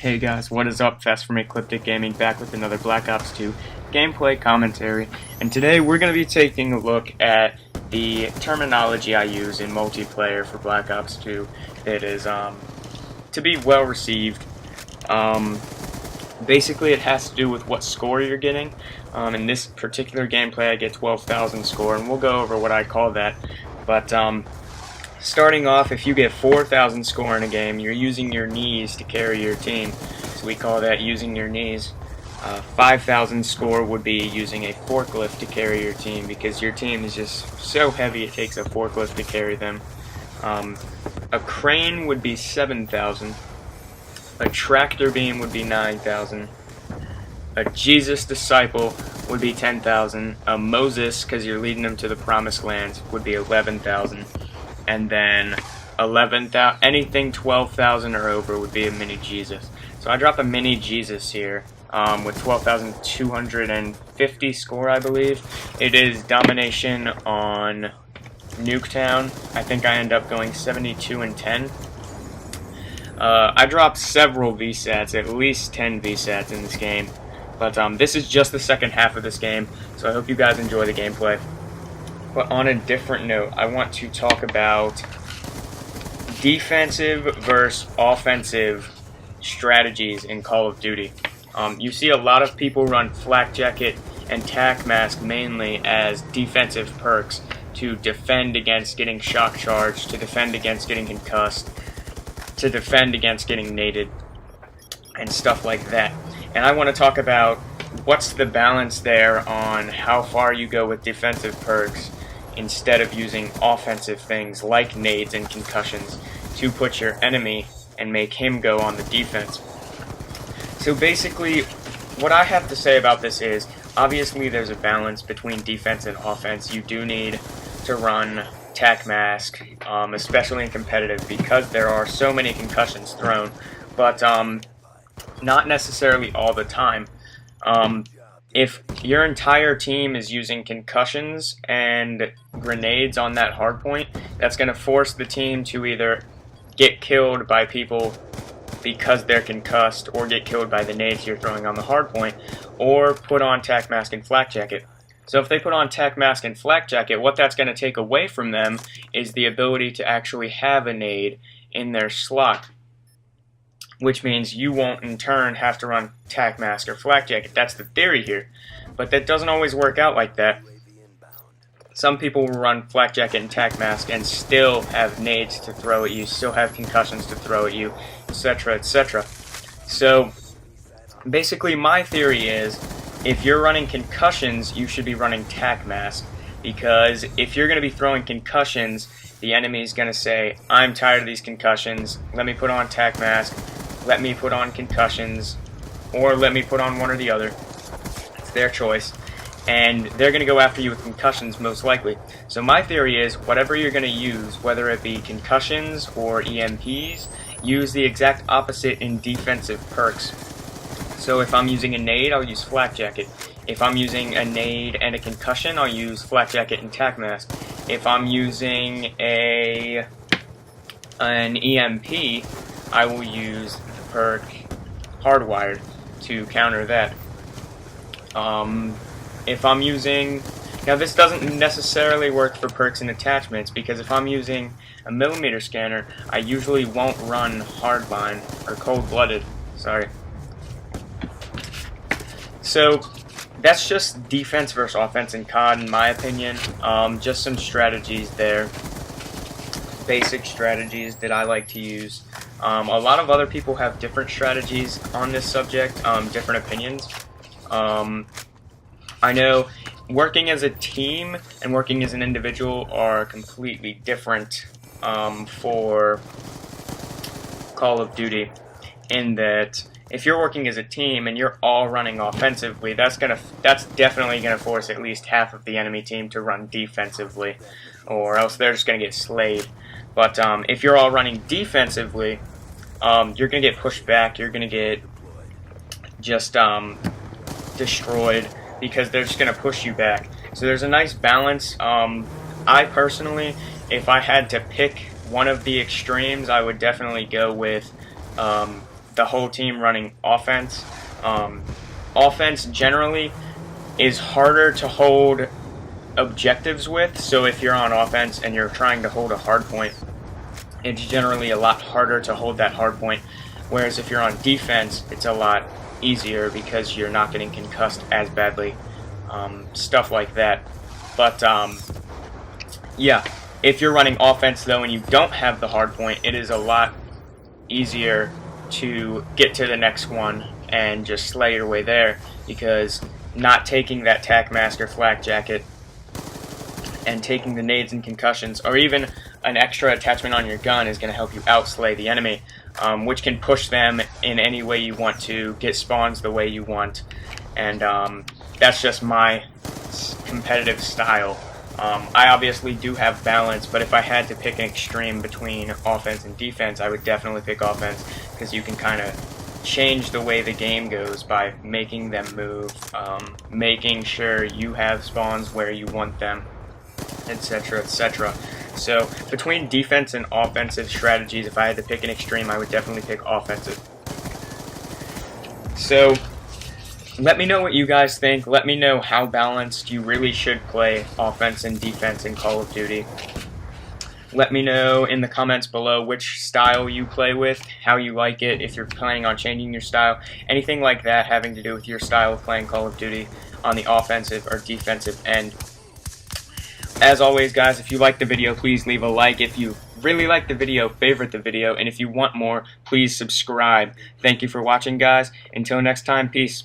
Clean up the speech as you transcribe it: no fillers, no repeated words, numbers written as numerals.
Hey guys, what is up? Fast from Ecliptic Gaming back with another Black Ops 2 gameplay commentary, and today we're going to be taking a look at the terminology I use in multiplayer for Black Ops 2 that is to be well received. Basically it has to do with what score you're getting. In this particular gameplay I get 12,000 score, and we'll go over what I call that, but starting off, if you get 4,000 score in a game, you're using your knees to carry your team. So we call that using your knees. 5,000 score would be using a forklift to carry your team, because your team is just so heavy it takes a forklift to carry them. A crane would be 7,000. A tractor beam would be 9,000. A Jesus disciple would be 10,000. A Moses, because you're leading them to the promised land, would be 11,000. And then 11,000, anything 12,000 or over would be a mini Jesus. So I drop a mini Jesus here with 12,250 score, I believe. It is domination on Nuketown. I think I end up going 72 and 10. I dropped several VSATs, at least 10 VSATs in this game. But this is just the second half of this game, so I hope you guys enjoy the gameplay. But on a different note, I want to talk about defensive versus offensive strategies in Call of Duty. You see a lot of people run Flak Jacket and Tac Mask mainly as defensive perks to defend against getting shock charged, to defend against getting concussed, to defend against getting naded, and stuff like that. And I want to talk about what's the balance there on how far you go with defensive perks instead of using offensive things like nades and concussions to put your enemy and make him go on the defense. So basically, what I have to say about this is, obviously there's a balance between defense and offense. You do need to run Tac Mask, especially in competitive, because there are so many concussions thrown, but not necessarily all the time. If your entire team is using concussions and grenades on that hardpoint, that's going to force the team to either get killed by people because they're concussed, or get killed by the nades you're throwing on the hardpoint, or put on Tac Mask and Flak Jacket. So if they put on Tac Mask and Flak Jacket, what that's going to take away from them is the ability to actually have a nade in their slot, which means you won't in turn have to run Tac Mask or Flak Jacket. That's the theory here, but that doesn't always work out like that. Some people will run Flak Jacket and Tac Mask and still have nades to throw at you, still have concussions to throw at you, etc., etc. So basically my theory is, if you're running concussions, you should be running Tac Mask, because if you're going to be throwing concussions, the enemy is going to say, I'm tired of these concussions, let me put on Tac Mask, let me put on concussions, or let me put on one or the other. It's their choice. And they're going to go after you with concussions most likely. So my theory is, whatever you're going to use, whether it be concussions or EMPs, use the exact opposite in defensive perks. So if I'm using a nade, I'll use Flak Jacket. If I'm using a nade and a concussion, I'll use Flak Jacket and Tac Mask. If I'm using an EMP, I will use the perk Hardwired to counter that. If I'm using... Now this doesn't necessarily work for perks and attachments, because if I'm using a millimeter scanner, I usually won't run Hardline, or Cold-Blooded, sorry. So that's just defense versus offense in COD in my opinion. Just some strategies there. Basic strategies that I like to use. A lot of other people have different strategies on this subject, different opinions. I know working as a team and working as an individual are completely different for Call of Duty, in that if you're working as a team and you're all running offensively, that's definitely gonna force at least half of the enemy team to run defensively, or else they're just gonna get slayed. But if you're all running defensively, you're gonna get pushed back. You're gonna get just destroyed, because they're just gonna push you back. So there's a nice balance. I personally, if I had to pick one of the extremes, I would definitely go with the whole team running offense. Offense generally is harder to hold objectives with, so if you're on offense and you're trying to hold a hard point, it's generally a lot harder to hold that hard point, whereas if you're on defense, it's a lot easier because you're not getting concussed as badly, stuff like that. But yeah, if you're running offense though and you don't have the hard point, it is a lot easier to get to the next one and just slay your way there, because not taking that tack mask or flak jacket and taking the nades and concussions, or even an extra attachment on your gun, is going to help you outslay the enemy, which can push them in any way you want to, get spawns the way you want, and that's just my competitive style. I obviously do have balance, but if I had to pick an extreme between offense and defense, I would definitely pick offense, because you can kind of change the way the game goes by making them move, making sure you have spawns where you want them, etc., etc. So between defense and offensive strategies, if I had to pick an extreme, I would definitely pick offensive. So let me know what you guys think. Let me know how balanced you really should play offense and defense in Call of Duty. Let me know in the comments below which style you play with, how you like it, if you're planning on changing your style, anything like that having to do with your style of playing Call of Duty on the offensive or defensive end. As always, guys, if you liked the video, please leave a like. If you really liked the video, favorite the video, and if you want more, please subscribe. Thank you for watching, guys. Until next time, peace.